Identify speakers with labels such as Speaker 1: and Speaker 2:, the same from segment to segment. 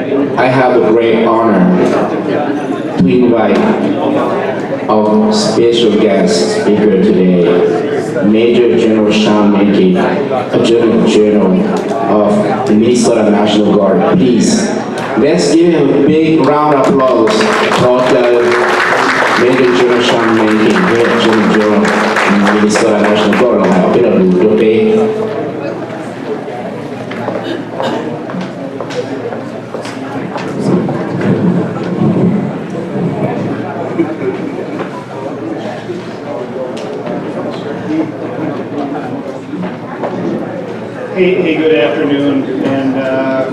Speaker 1: I have the great honor to invite our special guest speaker today, Major General Sean Mankey, Adjutant General of the Minnesota National Guard. Please, let's give him a big round of applause for Major General Sean Mankey, Adjutant General of the Minnesota National Guard. Okay?
Speaker 2: Hey, good afternoon, and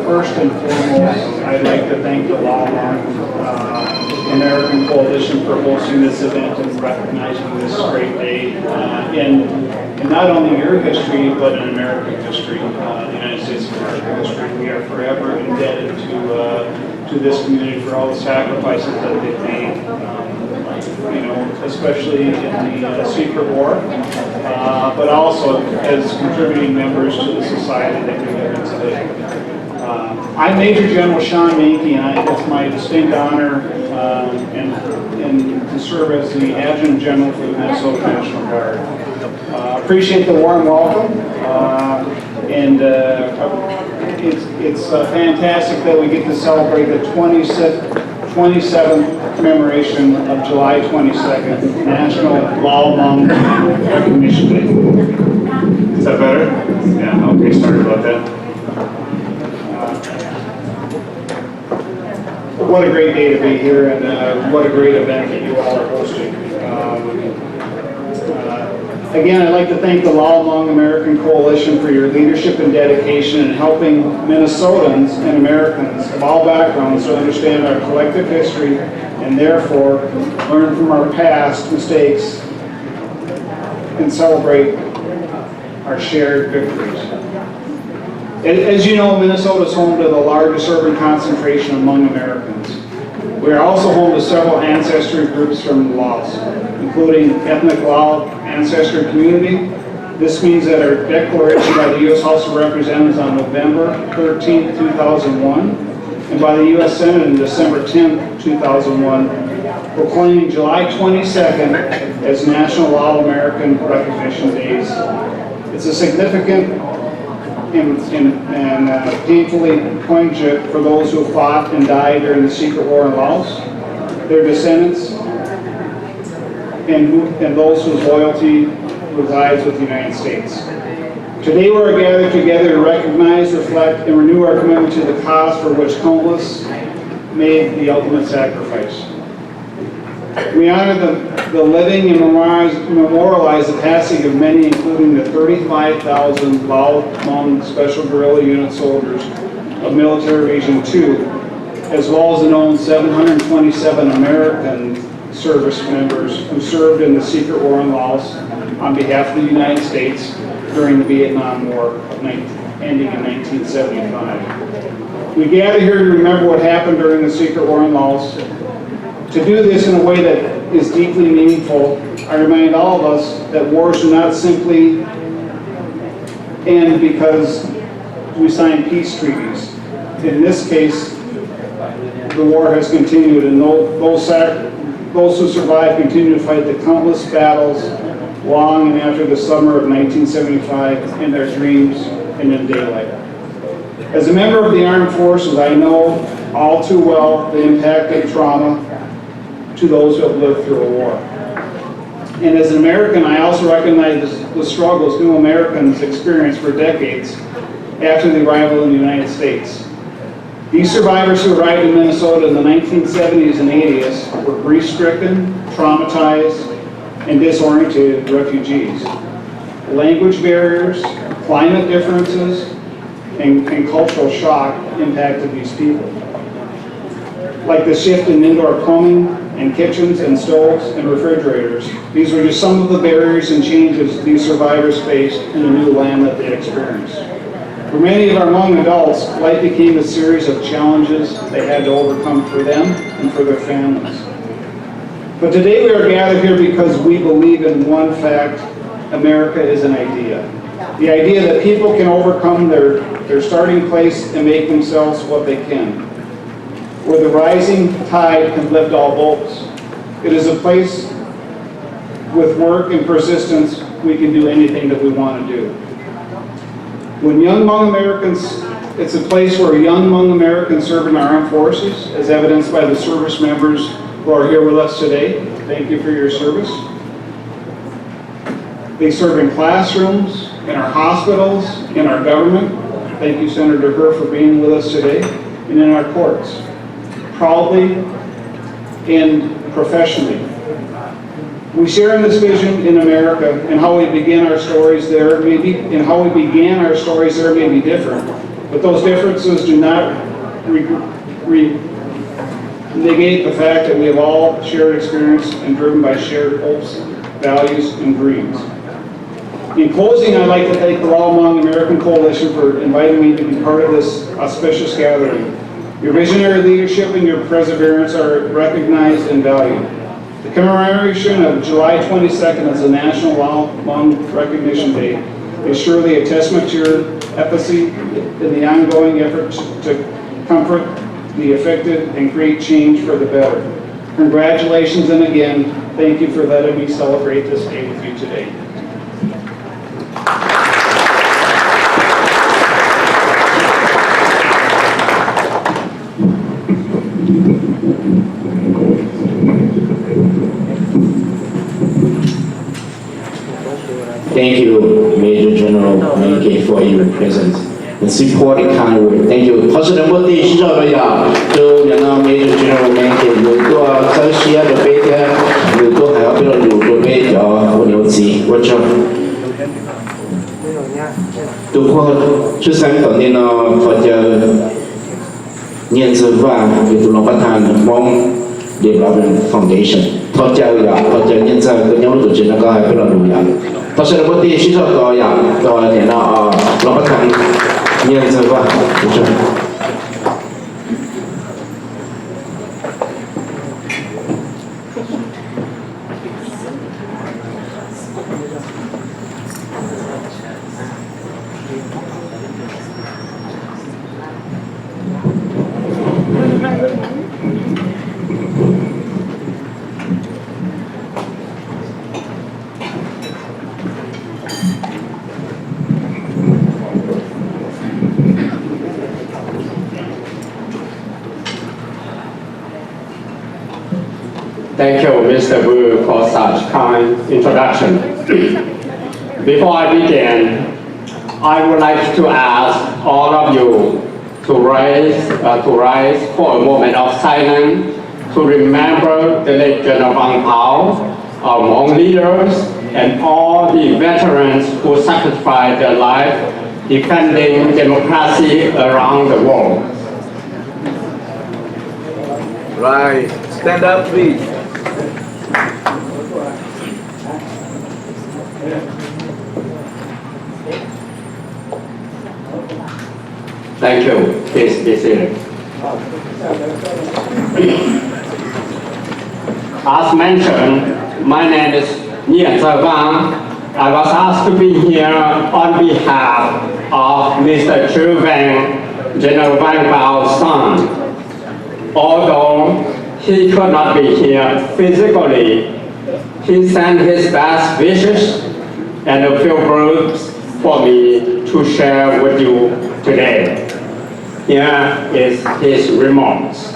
Speaker 2: first and foremost, I'd like to thank the Lao Hmong American Coalition for hosting this event and recognizing this great day in not only your history, but in American history, the United States of America history. We are forever indebted to this community for all the sacrifices that they've made, especially in the secret war, but also as contributing members to the society that we live in today. I'm Major General Sean Mankey, and it's my distinct honor and to serve as the Adjutant General for the Minnesota National Guard. Appreciate the warm welcome, and it's fantastic that we get to celebrate the 27th commemoration of July 22nd, National Lao Hmong Recognition Day. Is that better? Yeah, okay, sorry about that. What a great day to be here, and what a great event that you all are hosting. Again, I'd like to thank the Lao Hmong American Coalition for your leadership and dedication in helping Minnesotans and Americans of all backgrounds to understand our collective history and therefore learn from our past mistakes and celebrate our shared victories. As you know, Minnesota is home to the largest urban concentration among Americans. We are also home to several ancestry groups from Laos, including ethnic Lao ancestry community. This means that our declaration by the U.S. House of Representatives on November 13, 2001, and by the U.S. Senate on December 10, 2001, proclaiming July 22nd as National Lao American Recognition Days. It's a significant and painfully poignant for those who fought and died during the secret war in Laos, their descendants, and those whose loyalty resides with the United States. Today we're gathered together to recognize, reflect, and renew our commitment to the cause for which countless made the ultimate sacrifice. We honor the living and memorialize the passing of many, including the 35,000 Lao Hmong Special Guerrilla Unit soldiers of Military Region 2, as well as the known 727 American service members who served in the secret war in Laos on behalf of the United States during the Vietnam War ending in 1975. We gather here to remember what happened during the secret war in Laos. To do this in a way that is deeply meaningful, I remind all of us that wars do not simply end because we sign peace treaties. In this case, the war has continued, and those who survive continue to fight the countless battles long and after the summer of 1975 in their dreams and in daylight. As a member of the armed forces, I know all too well the impact of trauma to those who have lived through a war. And as an American, I also recognize the struggles new Americans experienced for decades after the arrival in the United States. These survivors who arrived in Minnesota in the 1970s and 80s were grief-stricken, traumatized, and disoriented refugees. Language barriers, climate differences, and cultural shock impacted these people. Like the shift in indoor plumbing and kitchens and stoves and refrigerators. These were just some of the barriers and changes these survivors faced in the new land that they experienced. For many of our Hmong adults, life became a series of challenges they had to overcome for them and for their families. But today we are gathered here because we believe in one fact: America is an idea. The idea that people can overcome their starting place and make themselves what they can. where the rising tide can lift all boats. It is a place with work and persistence, we can do anything that we want to do. When young Hmong Americans, it's a place where young Hmong Americans serve in our armed forces, as evidenced by the service members who are here with us today. Thank you for your service. They serve in classrooms, in our hospitals, in our government. Thank you, Senator Herr, for being with us today, and in our courts, proudly and professionally. We share in this vision in America, and how we begin our stories there may be, and how we began our stories there may be different, but those differences do not negate the fact that we have all shared experience and driven by shared hopes, values, and dreams. In closing, I'd like to thank the Lao Hmong American Coalition for inviting me to be part of this auspicious gathering. Your visionary leadership and your perseverance are recognized and valued. The commemoration of July 22nd as the National Lao Hmong Recognition Day is surely a testament to your efficacy in the ongoing effort to comfort the affected and create change for the better. Congratulations, and again, thank you for letting me celebrate this day with you today.
Speaker 1: Thank you, Major General Menke, for your presence and support and kind word. Thank you. 他是能够对西少的呀，就让到 Major General Menke 有多在西亚的北边，有多还要比较有多北叫我牛子，我叫。都过出生ตอนนี้เนาะเขาจะเรียนรู้ว่าอยู่ตรงประธานมอง Development Foundation เขาจะอยากเขาจะเรียนรู้ก็ยังรู้จักก็ให้เราดูอย่าง他是不对西少多呀多点到啊老不看面子吧就是
Speaker 3: Thank you, Mr. Wu, for such kind introduction. Before I begin, I would like to ask all of you to rise for a moment of silence to remember the legend of Ang Pao, our Hmong leaders, and all the veterans who sacrificed their life defending democracy around the world.
Speaker 4: Right. Stand up, please.
Speaker 3: Thank you. Please be seated. As mentioned, my name is Nguyen Tse Vang. I was asked to be here on behalf of Mr. Chu Vang, General Vang Bao's son. Although he could not be here physically, he sent his best wishes and a few words for me to share with you today. Here is his remarks.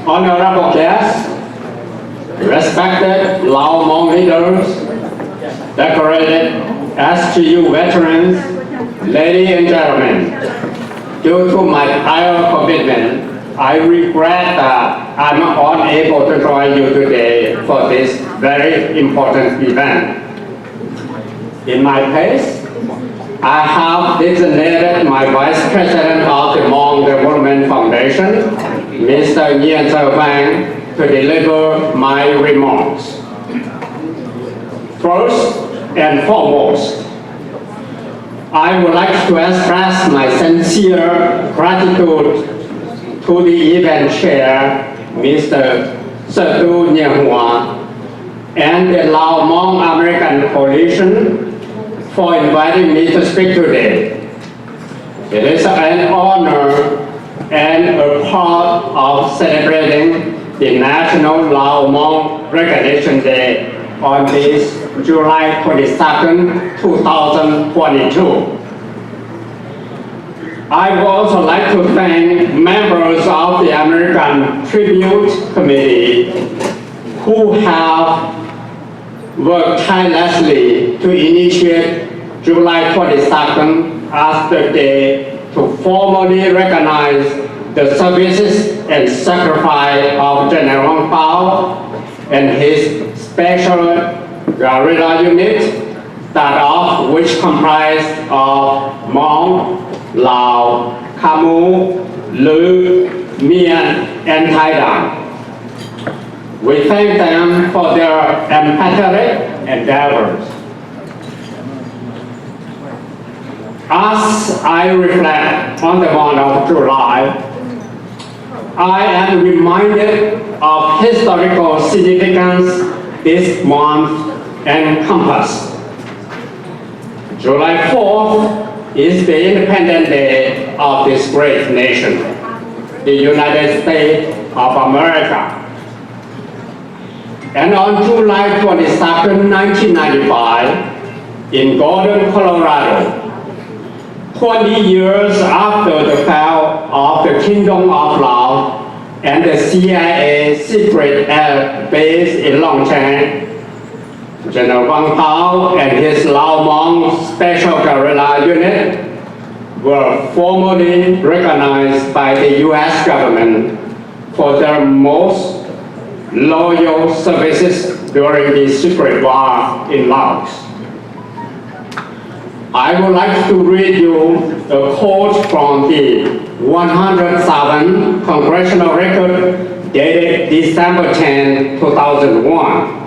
Speaker 3: Honorable guests, respected Lao Hmong leaders, decorated SGU veterans, ladies and gentlemen, due to my prior commitment, I regret that I'm unable to join you today for this very important event. In my case, I have designated my Vice President of the Hmong Development Foundation, Mr. Nguyen Tse Vang, to deliver my remarks. First and foremost, I would like to express my sincere gratitude to the event chair, Mr. Setu Nguyen Hua, and the Lao Hmong American Coalition for inviting me to speak today. It is an honor celebrating the National Lao Hmong Recognition Day on this July 22nd, 2022. I would also like to thank members of the American Tribute Committee who have worked tirelessly to initiate July 22nd as the day to formally recognize the services and sacrifice of General Hmong Pao and his special guerrilla unit, that of which comprised of Hmong, Lao, Khmer, Lu, Mian, and Thai Dam. We thank them for their empathetic endeavors. As I reflect on the month of July, I am reminded of historical significance this month encompasses. July 4th is the Independence Day of this great nation, the United States of America. And on July 22nd, 1995, in Golden, Colorado, 20 years after the fall of the Kingdom of Laos and the CIA secret air base in Long Chan, General Hmong Pao and his Lao Hmong Special Guerrilla Unit were formally recognized by the U.S. government for their most loyal services during the secret war in Laos. I would like to read you a quote from the 107th Congressional Record dated December 10, 2001.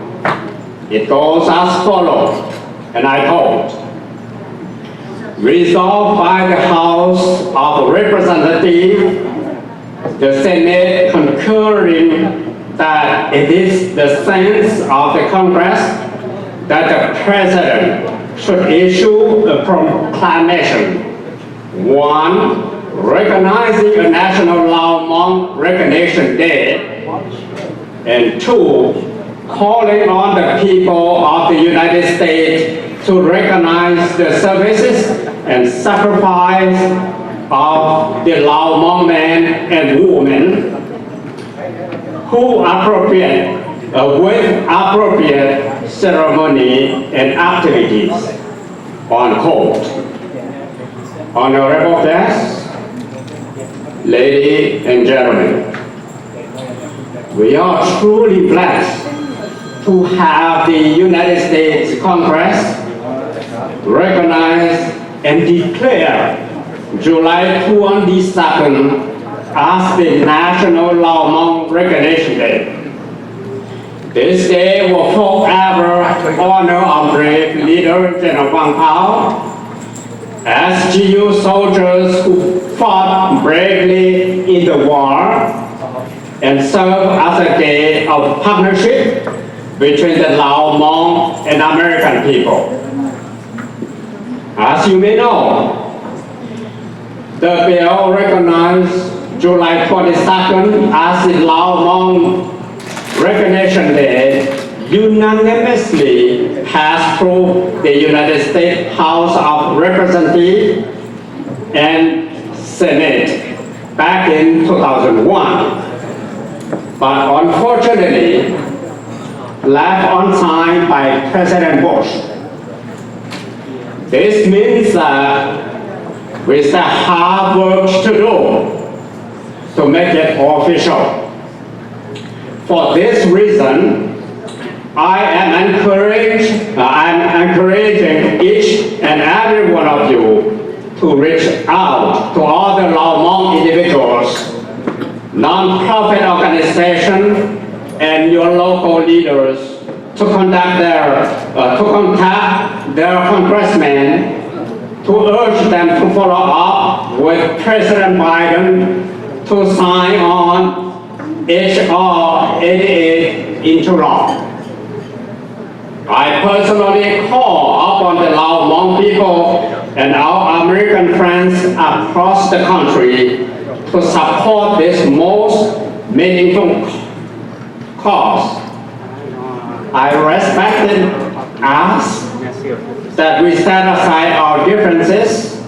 Speaker 3: It goes as follows, and I quote, "Resolved by the House of Representatives, the Senate concurring that it is the sense of the Congress that the President should issue a proclamation, 1. Recognizing a National Lao Hmong Recognition Day, and 2. Calling on the people of the United States to recognize the services and sacrifice of the Lao Hmong men and women who with appropriate ceremony and activities," unquote. Honorable guests, ladies and gentlemen, we are truly blessed to have the United States Congress recognize and declare July 22nd as the National Lao Hmong Recognition Day. This day will forever honor our brave leader, General Hmong Pao, SGU soldiers who fought bravely in the war and serve as a day of partnership between the Lao Hmong and American people. As you may know, the bill recognized July 22nd as the Lao Hmong Recognition Day unanimously passed through the United States House of Representatives and Senate back in 2001. But unfortunately, left unsigned by President Bush. This means that we still have work to do to make it official. For this reason, I'm encouraging each and every one of you to reach out to other Lao Hmong individuals, non-profit organizations, and your local leaders to contact their congressmen to urge them to follow up with President Biden to sign on H.R. 88 into law. I personally call upon the Lao Hmong people and our American friends across the country to support this most meaningful cause. I respected us that we set aside our differences,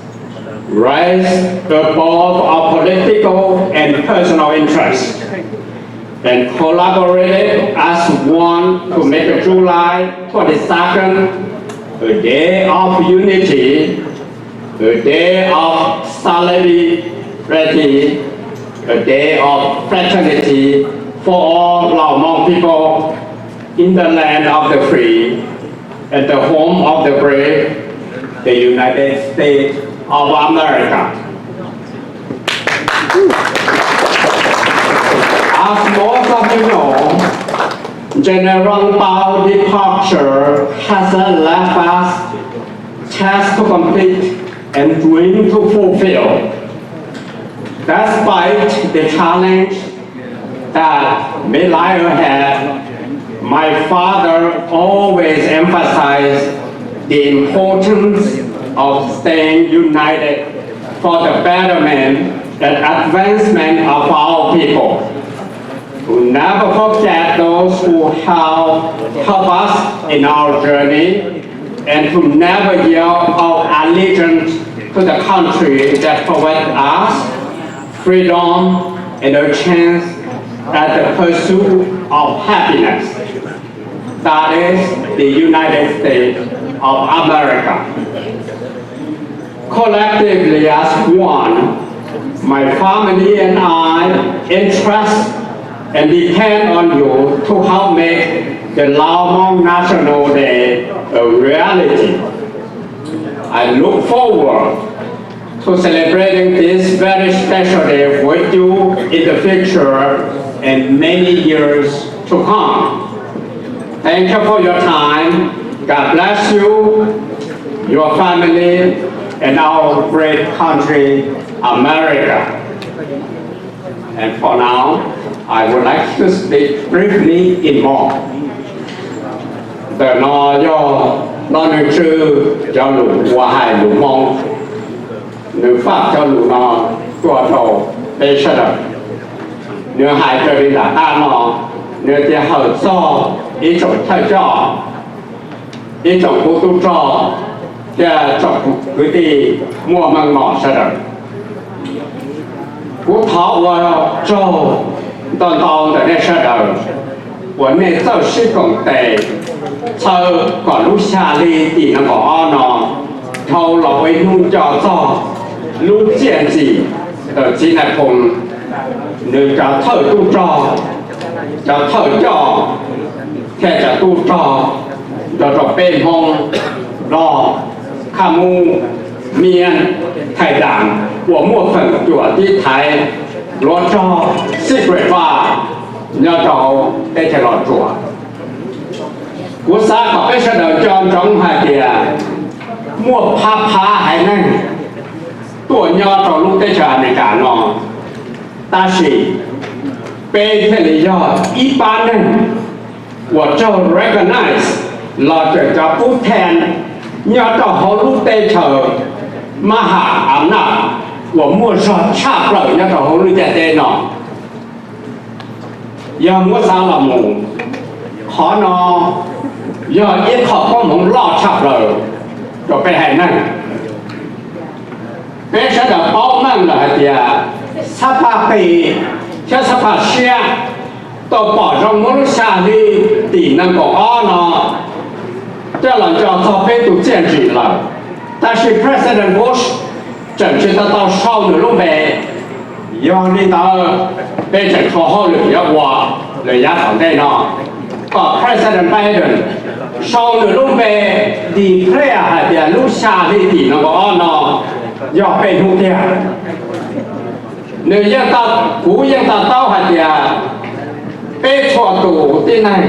Speaker 3: rise above our political and personal interests, and collaborated as one to make July 22nd a day of unity, a day of solidarity, a day of fraternity for all Lao Hmong people in the land of the free and the home of the brave, the United States of America. As most of you know, General Bao's departure has left us tasks to complete and dream to fulfill. Despite the challenge that may lie ahead, my father always emphasized the importance of staying united for the betterment and advancement of our people. To never forget those who help us in our journey, and to never yield our allegiance to the country that provides us freedom and a chance at the pursuit of happiness. That is the United States of America. Collectively as one, my family and I entrust and depend on you to help make the Lao Hmong National Day a reality. I look forward to celebrating this very special day with you in the future and many years to come. Thank you for your time. God bless you, your family, and our great country, America. And for now, I would like to speak briefly in Hmong. The no do nữ sư cho lũ Hoa Hải lũ Hmong, nữ Pháp cho lũ nó tua thầu bê sơ đập. Nữ Hải cho đi là ta nó, nữ thì hậu so, ý trọng thay cho, ý trọng cụ tu cho, thì trọng cứ đi mua mang ngõ sơ đập. Cụ thọ vào cho toàn tàu tại đây sơ đập, của nên tao sĩ cộng tệ, sau còn lúc xa đi thì nó có nó, thâu lọc với nung cho, lúc chuyện gì, ở chỉ là cùng, nếu cho thở tu cho thở cho, thế cho tu cho bên hông, lo, khả mu, miền, thái đảng, của một phần của tí thái, lo cho, secret và, nhờ cho, để thể lo chùa. Của xã có cái đầu tròn trong hai kia mua phá hay năng tuổi nhỏ trong lúc tới chờ này cả nó ta chỉ về thế lý do ít ban năng của cho recognize là chuyện cho phút thèn nhỏ trong họ lúc tới chờ mà hạ ám nặng của mua giọt chạp lợi nhỏ trong họ lúc tới tên nó giờ mua sao là mù khó nó giờ ít họ có muốn lo chập rồi rồi cái hành này cái sẽ được bao năm là thì sắp baปีcho sắp ba xe tôi bỏ trong mỗi xa đi thì năng có nó cho lần cho phép tụ chiến trị là ta là President Bush trận chỉ ta tao sau nửa lúc về do đi tao bên trận khó hậu lửa giá hòa lửa giá thẳng đây nó có President Biden sau nửa lúc về declare hay là lúc xa đi thì nó có nó do bên hữu thiệt nếu dân ta cú dân ta tao hay là bê cho tù thế này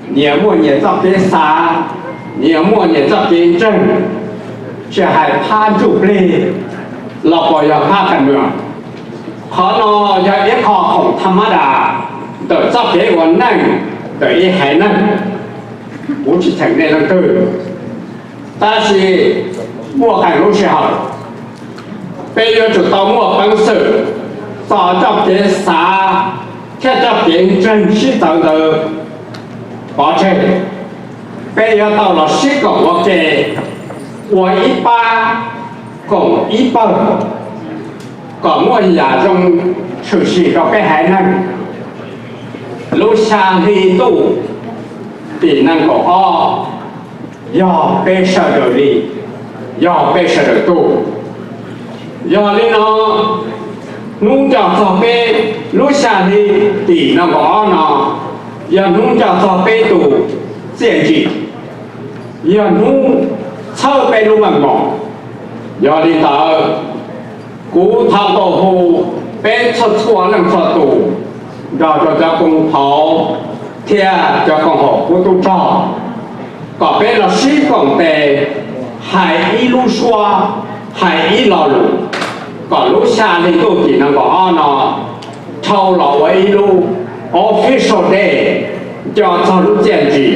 Speaker 3: nhiều mua nhiều dọc cái xa nhiều mua nhiều dọc cái chân sẽ hay phan chủ lì lọc vào giờ pha cần nữa khó nó do ít khó khổng tham đà tự dọc cái quần năng tự ý hải năng bố chỉ thành nên là từ ta chỉ mua cảnh lúc học bây giờ chúng ta mua bằng sự so trong cái xã 看着变成西藏的过程，被要到了西贡我给我一把共一百，个我亚中出席个北海南，路下里度的那个哦，要被舍得的，要被舍得度，要的呢。农家做被路下的地那个呢，要农家做被都建制，要农草被路门忙，要领导古塔保护被出错能做度，要做叫公跑，贴叫公好不都照，搞被了西贡的还一路说，还一老路。ก็ลูกชาลีตัวกี่นังก็อ้อนอเท่าเราไว้ลูก official day จะทำลูกเจนจี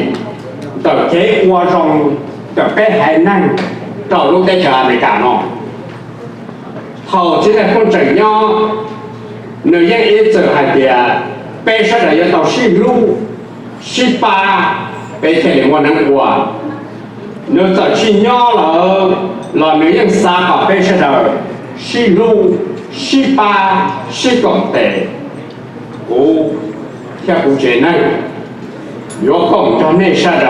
Speaker 3: แต่เค้กวัวจงจะไปให้นั่งต่อลูกได้เจอในการนอเท่าที่ได้คนใจย่อเนื้อยังอีเจอให้เดียไปเสด็จต่อชิลูชิปาไปเที่ยววันนั้นวัวเนื้อจะชิย่อเราเนื้อยังซากับไปเสด็จ西路、西巴、西港地，我听不见呢。如果讲那些的，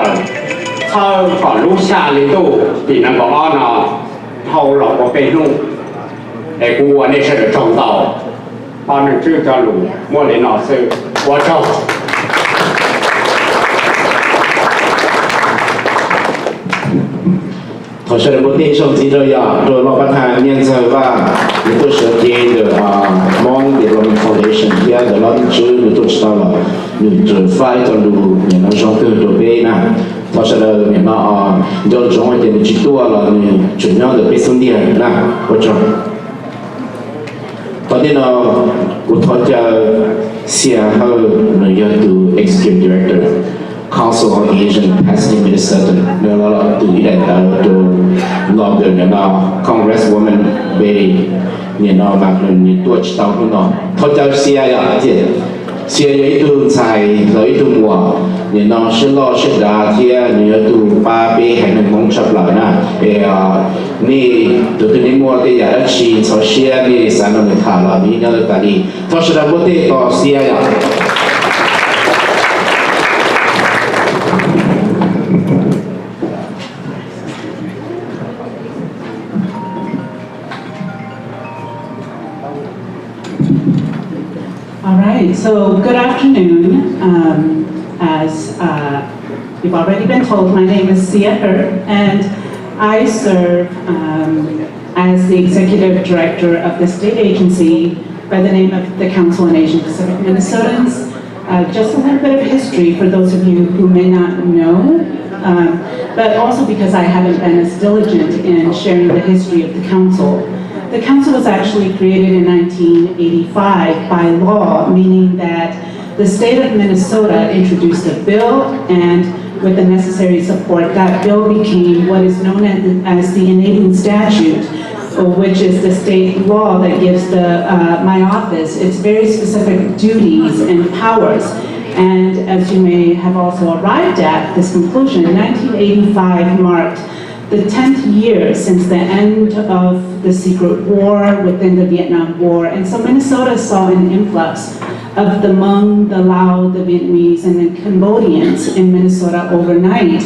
Speaker 3: 他把路下里头的那个安娜，头老我被弄，哎，我那些的撞到，把那这条路，我的老师我走。
Speaker 1: 同时，我弟兄姊妹呀，做老板谈面子吧，你都是给的Hmong Development Foundation，dia的老弟兄你都知道了，你做发一条路，你能上去做背呢？同时呢，你你就中一点去多了，你尽量的背诵点那，我讲。ตอนนี้กูทอดจะเสียเขาหน่วยดู Executive Director Council on Asian Pacific Minnesota เนี่ยเราดูที่ไหนเราดูรอบเดือนเนี่ยเรา Congresswoman Berry เนี่ยเราบางคนเนี่ยตัวชิตาวคนเนาะทอดจะเสียอย่างที่เสียอยู่ที่ตัวใจเราที่ตัวมัวเนี่ยเราชื่อล้อชื่อดาที่เนี่ยตัวป้าเป้ให้มันมองชับหล่านะนี่ตัวนี้มัวที่อยากชี้เขาเสียนี่สารมันขาดเรามีเงินตาดีทอดจะบุตรต่อเสียอย่าง
Speaker 5: All right, so good afternoon. As you've already been told, my name is Sia Her, and I serve as the Executive Director of the state agency by the name of the Council on Asian Pacific Minnesotans. Just a little bit of history for those of you who may not know, but also because I haven't been as diligent in sharing the history of the Council. The Council was actually created in 1985 by law, meaning that the state of Minnesota introduced a bill, and with the necessary support, that bill became what is known as the enabling statute, which is the state law that gives my office its very specific duties and powers. And as you may have also arrived at this conclusion, 1985 marked the 10th year since the end of the secret war within the Vietnam War. And so Minnesota saw an influx of the Hmong, the Lao, the Vietnamese, and the Cambodians in Minnesota overnight.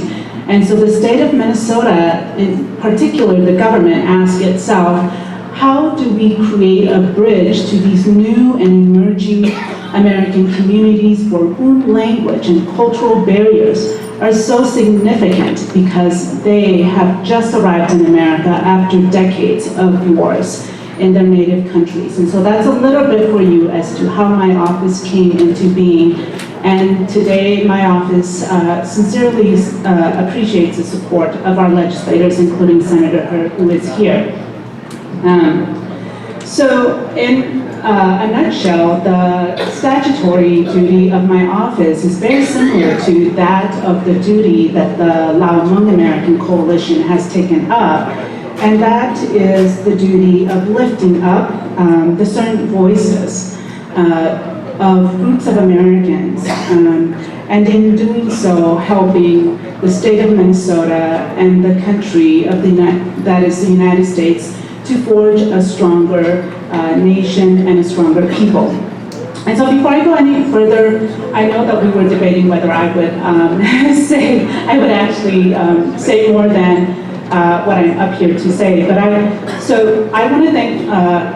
Speaker 5: And so the state of Minnesota, in particular the government, asked itself, how do we create a bridge to these new and emerging American communities for whom language and cultural barriers are so significant because they have just arrived in America after decades of wars in their native countries. And so that's a little bit for you as to how my office came into being. And today my office sincerely appreciates the support of our legislators, including Senator Her, who is here. So in a nutshell, the statutory duty of my office is very similar to that of the duty that the Lao Hmong American Coalition has taken up, and that is the duty of lifting up discerned voices of groups of Americans, and in doing so, helping the state of Minnesota and the country of that is the United States to forge a stronger nation and a stronger people. And so before I go any further, I know that we were debating whether I would say more than what I'm up here to say. But I want to thank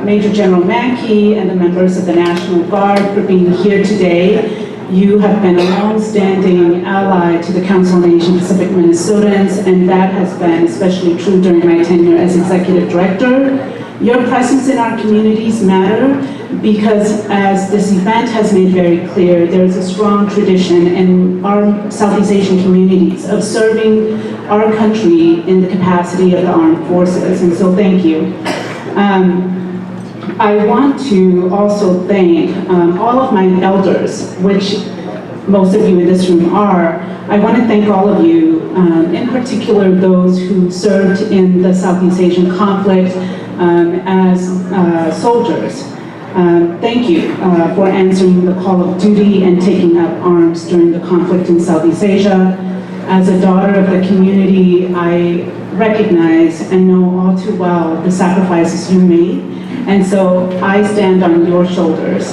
Speaker 5: Major General Mankey and the members of the National Guard for being here today. You have been a long-standing ally to the Council of Asian Pacific Minnesotans, and that has been especially true during my tenure as Executive Director. Your presence in our communities matter because, as this event has made very clear, there's a strong tradition in our Southeast Asian communities of serving our country in the capacity of the armed forces, and so thank you. I want to also thank all of my elders, which most of you in this room are. I want to thank all of you, in particular those who served in the Southeast Asian conflict as soldiers. Thank you for answering the call of duty and taking up arms during the conflict in Southeast Asia. As a daughter of the community, I recognize and know all too well the sacrifices you made. And so I stand on your shoulders.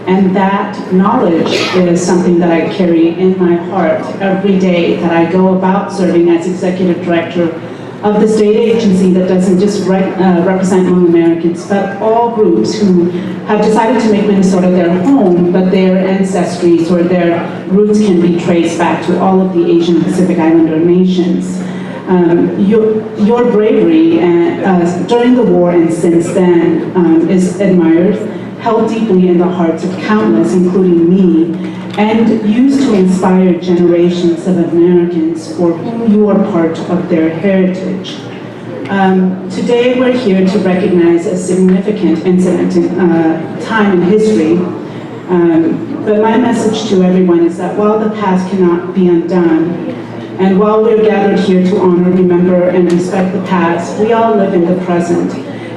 Speaker 5: And that knowledge is something that I carry in my heart every day that I go about serving as Executive Director of the state agency that doesn't just represent Hmong Americans, but all groups who have decided to make Minnesota their home, but their ancestries or their roots can be traced back to all of the Asian Pacific Islander nations. Your bravery during the war and since then is admired, held deeply in the hearts of countless, including me, and used to inspire generations of Americans for whom you are part of their heritage. Today we're here to recognize a significant incident in time in history, but my message to everyone is that while the past cannot be undone, and while we're gathered here to honor, remember, and respect the past, we all live in the present,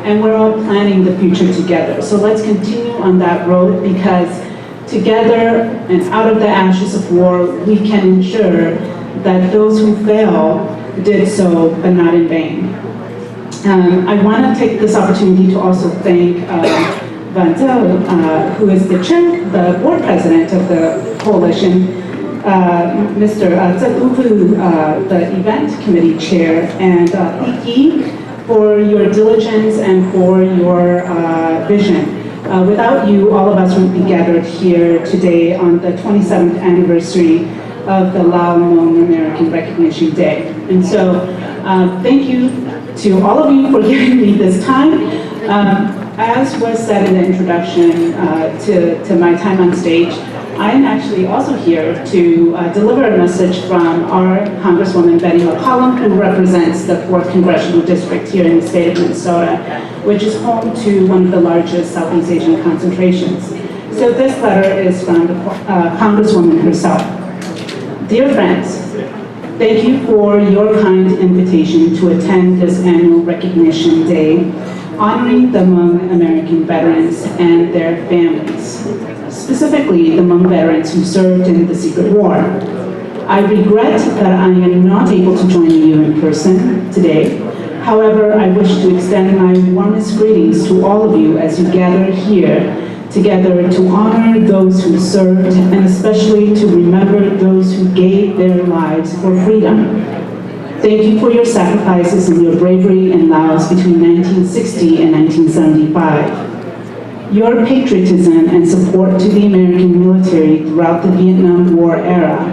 Speaker 5: and we're all planning the future together. So let's continue on that road, because together and out of the ashes of war, we can ensure that those who fail did so, but not in vain. I want to take this opportunity to also thank Van Zel, who is the board president of the coalition, Mr. Tsakupu, the event committee chair, and Iki, for your diligence and for your vision. Without you, all of us wouldn't be gathered here today on the 27th anniversary of the Lao Hmong American Recognition Day. And so, thank you to all of you for giving me this time. As was said in the introduction to my time on stage, I am actually also here to deliver a message from our Congresswoman Betty McCollum, who represents the 4th Congressional District here in the state of Minnesota, which is home to one of the largest Southeast Asian concentrations. So this letter is from the Congresswoman herself. Dear friends, thank you for your kind invitation to attend this annual Recognition Day, honoring the Hmong American veterans and their families, specifically the Hmong veterans who served in the Secret War. I regret that I am not able to join you in person today. However, I wish to extend my warmest greetings to all of you as you gather here together to honor those who served, and especially to remember those who gave their lives for freedom. Thank you for your sacrifices and your bravery in Laos between 1960 and 1975. Your patriotism and support to the American military throughout the Vietnam War era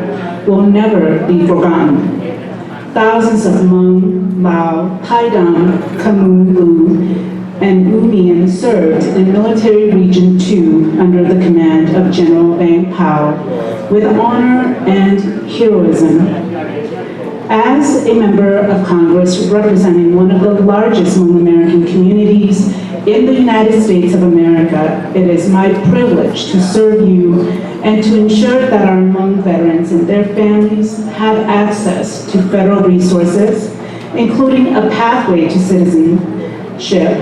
Speaker 5: will never be forgotten. Thousands of Hmong, Lao, Tai Dam, Khmu, Lu, and Umian served in Military Region 2 under the command of General Vang Pao with honor and heroism. As a member of Congress representing one of the largest Hmong American communities in the United States of America, it is my privilege to serve you and to ensure that our Hmong veterans and their families have access to federal resources, including a pathway to citizenship,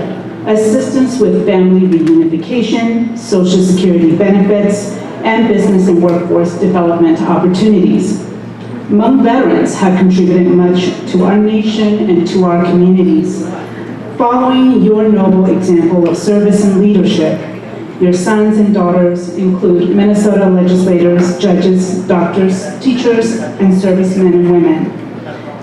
Speaker 5: assistance with family reunification, Social Security benefits, and business and workforce development opportunities. Hmong veterans have contributed much to our nation and to our communities. Following your noble example of service and leadership, your sons and daughters include Minnesota legislators, judges, doctors, teachers, and servicemen and women.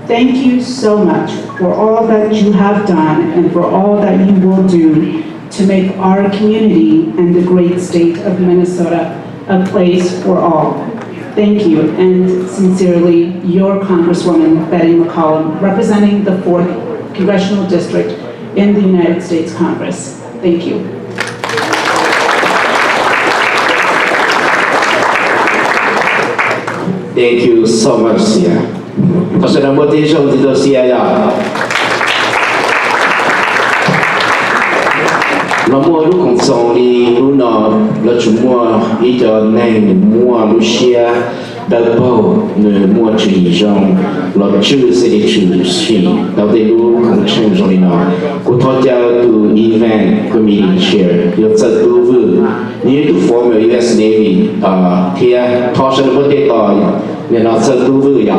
Speaker 5: Thank you so much for all that you have done and for all that you will do to make our community and the great state of Minnesota a place for all. Thank you, and sincerely, your Congresswoman Betty McCollum, representing the 4th Congressional District in the United States Congress. Thank you.
Speaker 1: Thank you so much, Sia. Pasalamat dito Sia ya. Nó mua lúc còn sống đi lúc nó chủ mua ý cho nên mua lúc xia đợt bầu người mua chỉ trong nó chưa sẽ đi chữ xí đầu tiên lúc không xem trong đi nó cô thọ giao từ event committee chair yêu cầu tu vừa như tu former US Navy thì thọ sẽ có thể tỏi nên nó sẽ tu vừa vậy.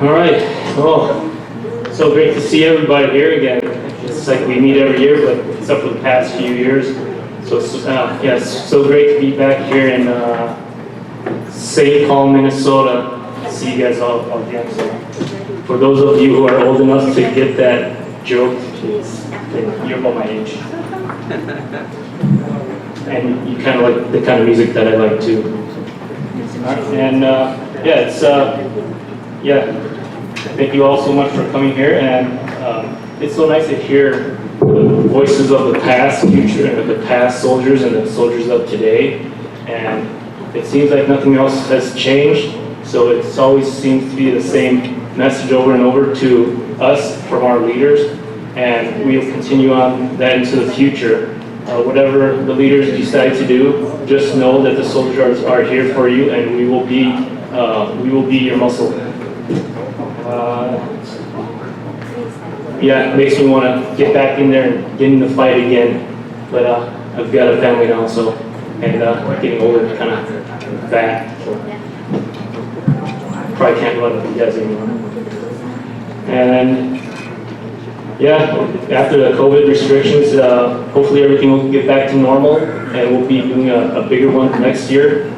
Speaker 6: All right. Well, so great to see everybody here again. It's like we meet every year, but except for the past few years. So yeah, it's so great to be back here in St. Paul, Minnesota. See you guys all again. So for those of you who are old enough to get that joke, you're about my age, and you kind of like the kind of music that I like too. And yeah, it's yeah. Thank you all so much for coming here, and it's so nice to hear the voices of the past, future, and the past soldiers and the soldiers of today. And it seems like nothing else has changed, so it always seems to be the same message over and over to us from our leaders, and we'll continue on that into the future. Whatever the leaders decide to do, just know that the soldiers are here for you, and we will be your muscle. Yeah, it makes me want to get back in there and get in the fight again. But I've got a family now, so, and getting older, kind of fat. So probably can't run with you guys anymore. And yeah, after the COVID restrictions, hopefully everything will get back to normal, and we'll be doing a bigger one next year.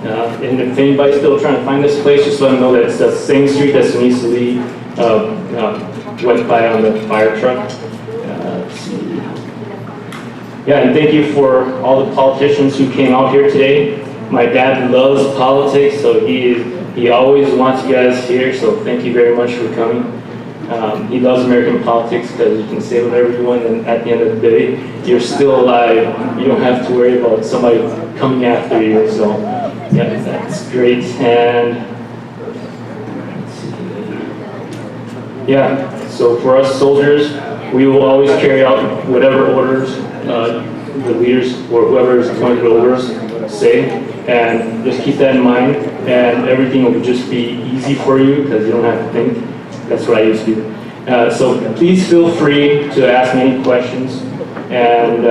Speaker 6: And if anybody's still trying to find this place, just let them know that it's the same street that Denise Lee went by on the fire truck. Let's see. Yeah, and thank you for all the politicians who came out here today. My dad loves politics, so he always wants you guys here, so thank you very much for coming. He loves American politics because you can say whatever you want, and at the end of the day, you're still alive. You don't have to worry about somebody coming after you, so yeah, that's great. And yeah, so for us soldiers, we will always carry out whatever orders the leaders or whoever is going to the orders say, and just keep that in mind, and everything will just be easy for you because you don't have to think. That's what I used to do. So please feel free to ask me any questions and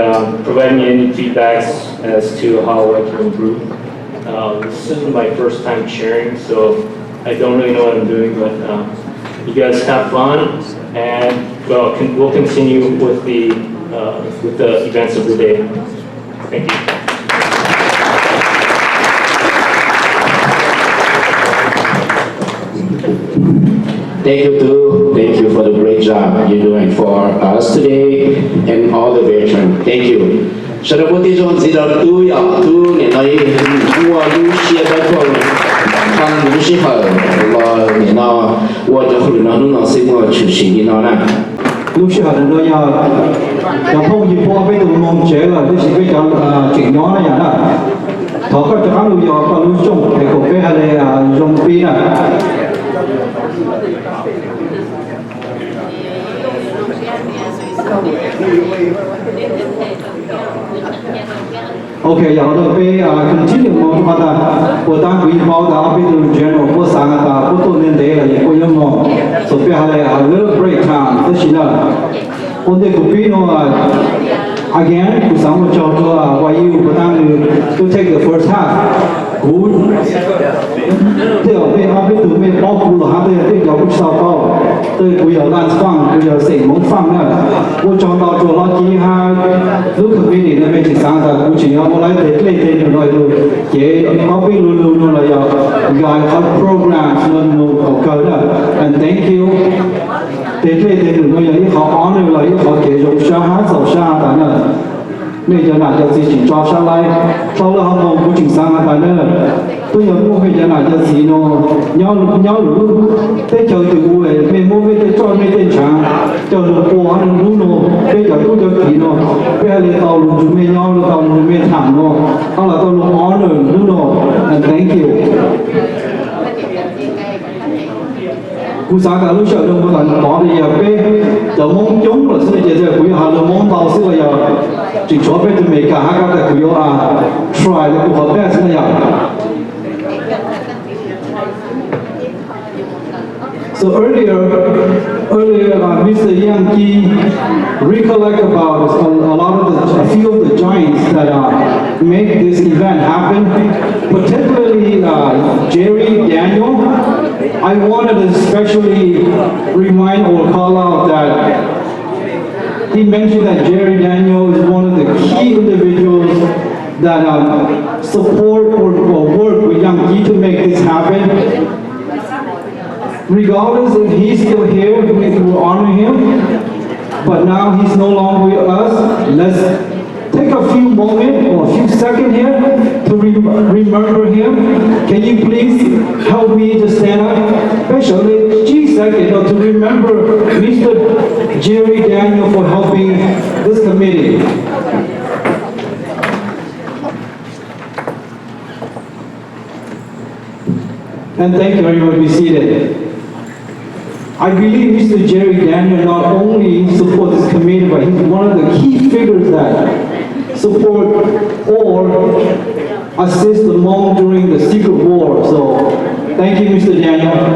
Speaker 6: provide me any feedbacks as to how I can improve. This is my first time chairing, so I don't really know what I'm doing, but you guys have fun, and well, we'll continue with the events of the day. Thank you.
Speaker 1: Thank you too. Thank you for the great job you're doing for us today and all the veterans. Thank you. Sau đó bố tí cho dì đó tu ya tu nên nói mua lưu xia đó thôi thằng lưu xia hở là nên nó mua cho người nó nó sẽ mua chủ sĩ đi nó nè.
Speaker 7: Lưu xia hở nó ya yang phong gì po phải tụi mong chế là lưu xia phải cho chỉnh nó này nè. Thọ có cho ăn lưu ya có lưu trong phải có cái hay là dùng pin nè. OK, giờ tôi phải continue mong mà ta, bộ tăng quý báo đã bị từ general bộ sáng ta, bộ tôi nên để là những cái mong, so phải hay là a little break time, thế chỉ là, ổn định của quý nó again, của sáng một chỗ cho why you bộ tăng to take the first half, good, thế ở bên ở bên từ bên bao phủ là hai bên giáo dục sao cao, tôi bây giờ đang phăng, bây giờ sẽ muốn phăng nữa, bộ chọn到做了几下，如果俾你那边去上的，估计要我来得累得了来都，也搞边路路了要，要好 program 是好搞的，and thank you，得累得了要一好 honor 了，一好给用上下走下的呢。bây giờ là cho gì cho sao lại sau là họ cũng chỉnh sang là này tôi nhớ mua bây giờ là cho gì nó nhau lũ tới chơi từ vui mình mua về tới cho mấy tên sáng cho lũ qua nó lũ nó bây giờ tôi cho kỳ nó bây giờ là tàu lũ chúng mình nhau tàu lũ mình thẳng nó hoặc là tàu lũ ó nữa lũ nó thank you cú sáng cả lúc sợ đông mà có thì giờ giờ mong chúng là sẽ giờ quý hà là mong tàu sẽ là giờ chỉ cho bên từ mấy cả hai cái quý try là cụ hợp best là giờ so earlier Mr. Yang recollect about a lot of a few of the giants that make this event happen, particularly Jerry Daniel. I wanted to especially remind or call out that he mentioned that Jerry Daniel is one of the key individuals that support or work with Yang Ki to make this happen. Regardless if he's still here, we will honor him. But now he's no longer with us. Let's take a few moments or a few seconds here to remember him. Can you please help me to stand up? Especially G second to remember Mr. Jerry Daniel for helping this committee. And thank you, everyone. Be seated. I believe Mr. Jerry Daniel not only supports this committee, but he's one of the key figures that support or assist the Hmong during the secret war. So, thank you, Mr. Daniel.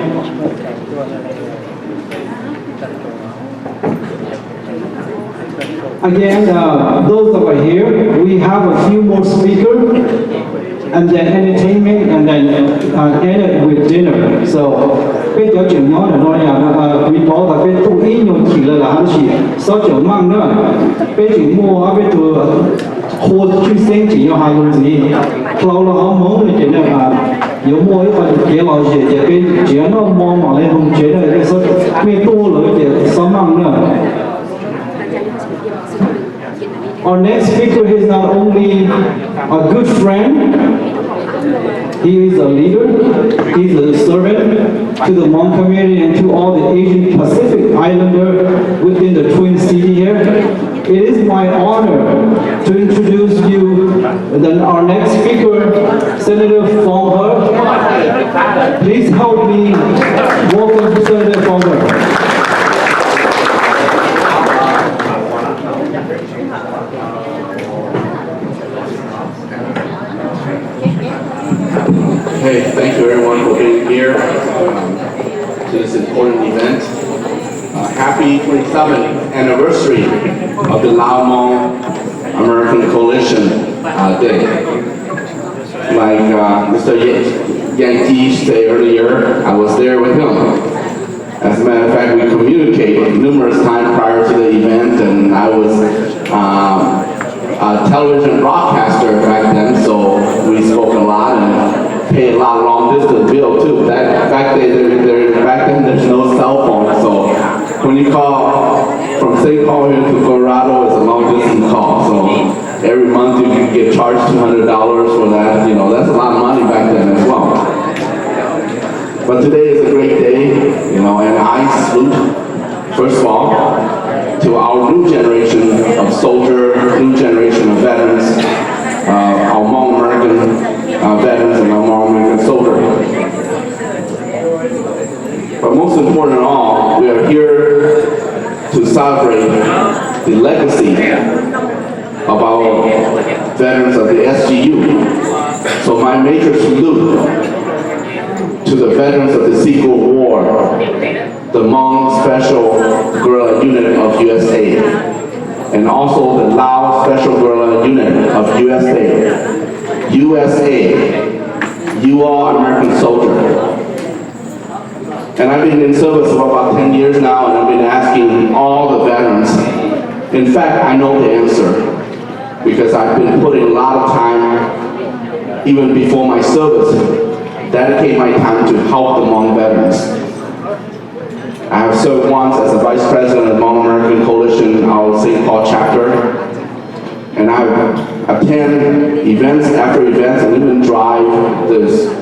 Speaker 7: Again, those that are here, we have a few more speakers, and then entertainment, and then end it with dinner. So, bây giờ chuyện nhỏ là nói là quý báo là bây tụ ý nhiều chỉ là hắn chỉ sau chỗ mang nữa bây chỉ mua bây tụ hồ chuyên sinh chỉ nhiều hàng gì lâu là họ muốn là chuyện là nếu mua cái phần kế lo gì thì bây chỉ nó mua mà lên không chế là cái số bây tu rồi thì sau mang nữa. Our next speaker is not only a good friend, he is a leader, he is a servant to the Hmong community and to all the Asian Pacific Islander within the Twin City here. It is my honor to introduce you our next speaker, Senator Phong He. Please help me welcome Senator Phong He.
Speaker 1: Hey, thank you everyone for being here to this important event. Happy 27th anniversary of the Lao Hmong American Coalition Day. Like Mr. Yang Ki said earlier, I was there with him. As a matter of fact, we communicated numerous times prior to the event, and I was a television broadcaster back then, so we spoke a lot and paid a lot of long distance bill too. Back then there's no cell phone, so when you call from St. Paul here to Colorado, it's a long distance call. So every month you can get charged $200 for that. You know, that's a lot of money back then as well. But today is a great day, you know, and I salute, first of all, to our new generation of soldiers, new generation of veterans, our Hmong American veterans and our Hmong American soldiers. But most important of all, we are here to celebrate the legacy of our veterans of the SGU. So my major salute to the veterans of the Secret War, the Hmong Special Guerrilla Unit of USA, and also the Lao Special Guerrilla Unit of USA. USA, you are American soldier. And I've been in service for about 10 years now, and I've been asking all the veterans. In fact, I know the answer, because I've been putting a lot of time, even before my service, dedicate my time to help the Hmong veterans. I have served once as a vice president of the Hmong American Coalition, our St. Paul chapter, and I attend events after events and even drive this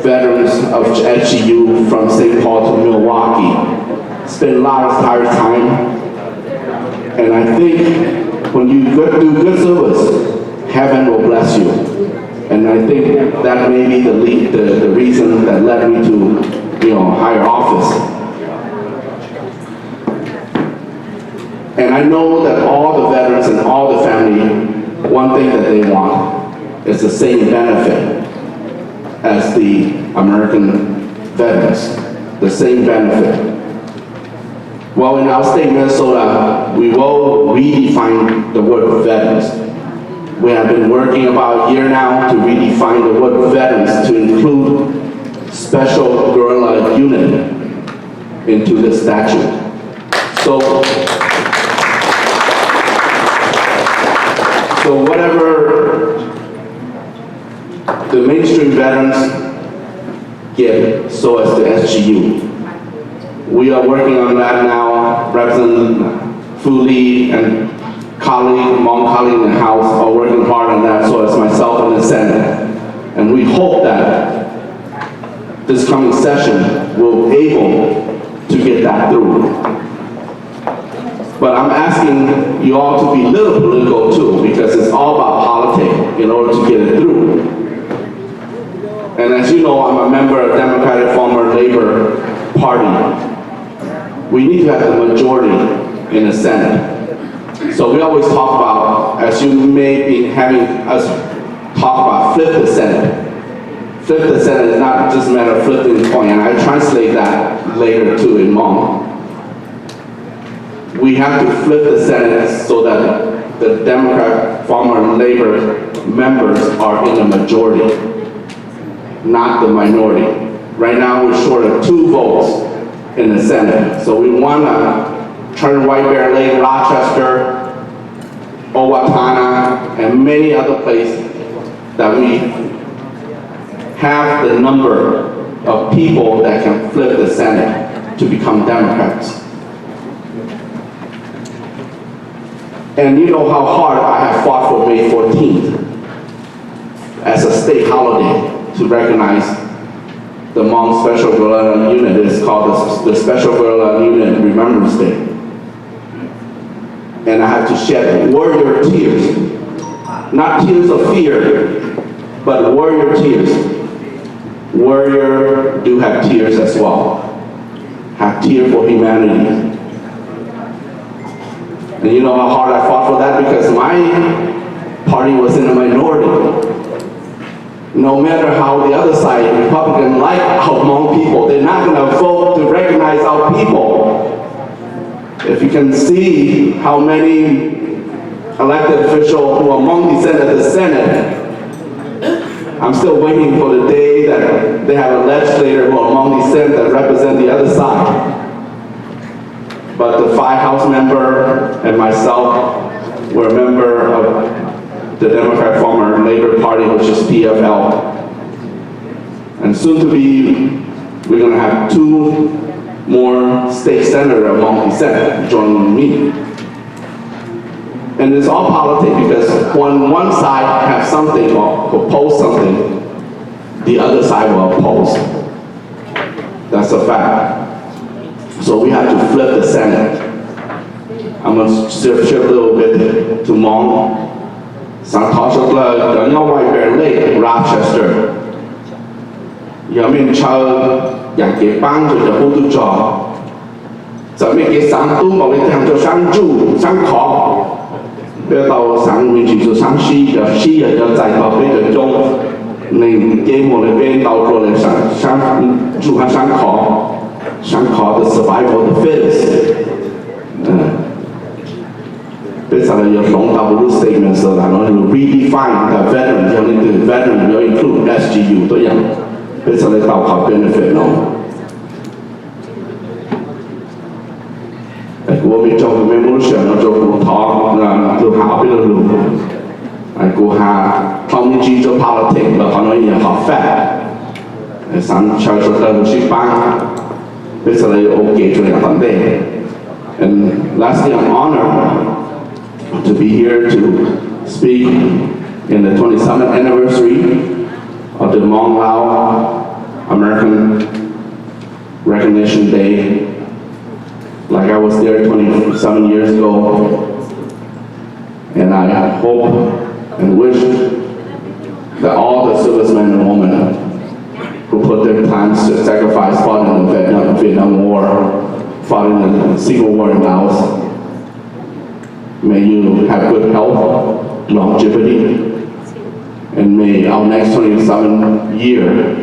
Speaker 1: veterans of SGU from St. Paul to Milwaukee. Spend a lot of tired time, and I think when you do good service, heaven will bless you. And I think that may be the reason that led me to, higher office. And I know that all the veterans and all the family, one thing that they want is the same benefit as the American veterans, the same benefit. Well, in our state, Minnesota, we will redefine the word veterans. We have been working about a year now to redefine the word veterans to include Special Guerrilla Unit into the statute. So whatever the mainstream veterans get, so as the SGU. We are working on that now. Representative Fuli and Hmong colleague in the House are working hard on that, so as myself in the Senate. And we hope that this coming session will be able to get that through. But I'm asking you all to be a little political too, because it's all about politics in order to get it through. And as you know, I'm a member of Democratic former Labor Party. We need to have the majority in the Senate. So we always talk about, as you may be having us talk about, flip the Senate. Flip the Senate is not just a matter of flipping the coin, and I translate that later too in Hmong. We have to flip the Senate so that the Democrat, former Labor members are in the majority, not the minority. Right now we're short of 2 votes in the Senate. So we want to turn White Bear Lake, Rochester, Owatonna, and many other places that we have the number of people that can flip the Senate to become Democrats. And you know how hard I have fought for May 14th as a state holiday to recognize the Hmong Special Guerrilla Unit. It's called the Special Guerrilla Unit Remembrance Day. And I have to shed warrior tears. Not tears of fear, but warrior tears. Warrior do have tears as well. Have tears for humanity. And you know how hard I fought for that? Because my party was in a minority. No matter how the other side, Republican, like our Hmong people, they're not going to vote to recognize our people. If you can see how many elected officials who are Hmong descent at the Senate, I'm still waiting for the day that they have a legislator who are Hmong descent that represent the other side. But the 5 House members and myself were a member of the Democrat former Labor Party, which is PFL. And soon to be, we're going to have 2 more state senators of Hmong descent joining me. And it's all politics, because when one side has something or propose something, the other side will oppose. That's a fact. So we have to flip the Senate. I'm going to shift a little bit to Hmong. White Bear Lake, Rochester. 在那个山东某个地方叫山柱、山考，不要到山面去做山西的西的叫在到那个中，那给我那边到过来山柱和山考的 survival the fittest，别上来有龙大不如 statement 说啦，然后 redefine the veteran， 叫那个 veteran 要 include SGU 都样，别上来到考 benefit 咯。我们做没梦想，我做古堂，做好不了路。古下他们去做 politics， 了可能也好 fat， 上小时候去班，别说来 OK 做样反对。And lastly, I'm honored to be here to speak in the 27th anniversary of the Hmong Lao American Recognition Day. Like I was there 27 years ago, and I hope and wish that all the servicemen and women who put their times to sacrifice, fought in the Vietnam War, fought in the Civil War in Laos, may you have good health, longevity, and may our next 27 year,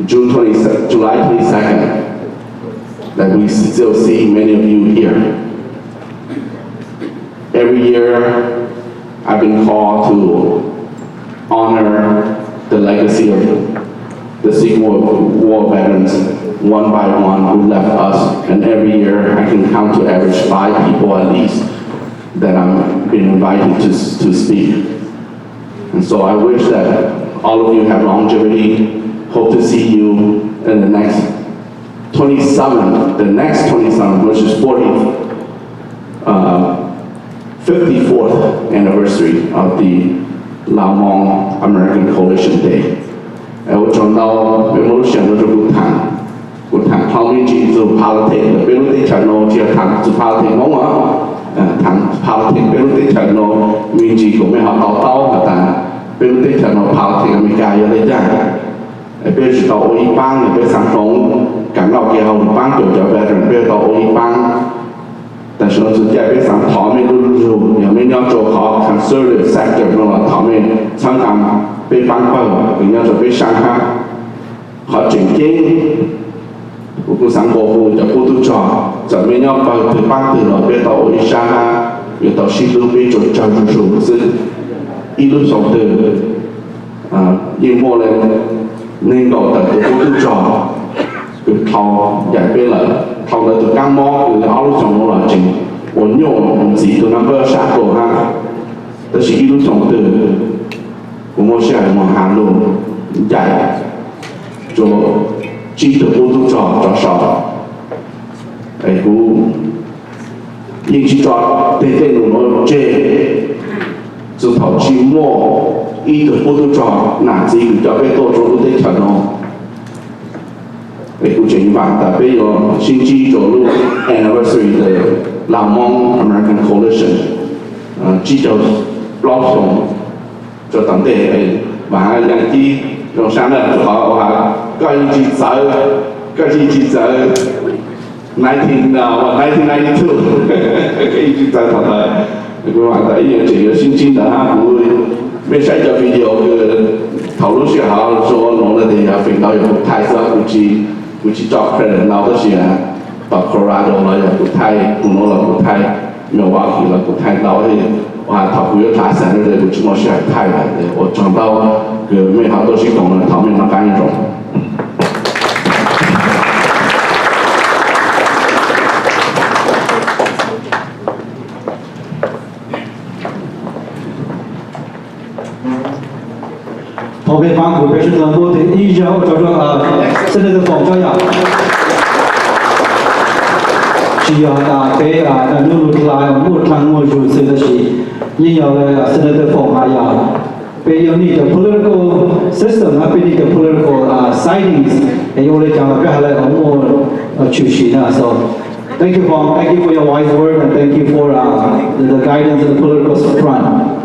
Speaker 1: July 22nd, that we still see many of you here. Every year, I've been called to honor the legacy of the Civil War veterans, one by one, who left us. And every year, I can count to average 5 people at least that I'm being invited to speak. And so I wish that all of you have longevity. Hope to see you in the next 27, the next 27, which is 54th anniversary of the Lao Hmong American Coalition Day. 我讲到没有想到这个谈方面去做 politics， 别人对谈咯，就谈做 politics 我谈 politics， 别人对谈咯，民主国没好刀，但别人对谈咯 politics 没加有来讲，别知道我一般别上从。感到给好一般就叫 veteran， 不要到我一般，但是呢，是在别上他们都要没要做好 conservative sector 那么他们常常被反馈，人家说被伤害，好正经，如果上过户就不都做，就没要把被反对了，别到我一伤害，别到西路被做教育处是一路上的，英国人能够的都不都做。thầu giải quyết là thầu là từ cam mò từ áo lúc trong là chính ổn nhộn gì từ năm bữa sáng cổ ha đó chỉ lúc trong từ của một xe một hàng luôn giải cho chỉ từ ô tô cho sợ ấy cũng nhưng chỉ cho tên nó chê từ thầu chỉ mua ý từ ô tô cho nản gì cho cái tổ cho ô tô nó về cuộc chiến và tại bây giờ xin chi cho lúc anniversary the Lao Hmong American Coalition chi cho blog xong cho tận đề và yang chi trong sáng nay họ cái gì chỉ sợ 1992cái gì sợ thật là cái hoàn tại hiện chỉ xin chi là ha cũng bên sai cho video cái thảo luận sẽ họ số nó là thì phải nói một thái sao cũng chỉ cho credit เรา都是到 Colorado 了，有古泰，古诺了古泰，没有瓦皮了古泰，到那哇，他不要他生日的，不知道是泰来的，我讲到个每行都是讲了，他们那干一种。
Speaker 7: 后面帮古边是能够的，一然后叫做现在的广州呀，只要给那努力来，我看我就是的是，也要现在的广州呀，被有你的 political system 啊，被你的 political sightings，我来讲了，别还来我出席呢，so thank you for your wise word and thank you for the guidance of the political front.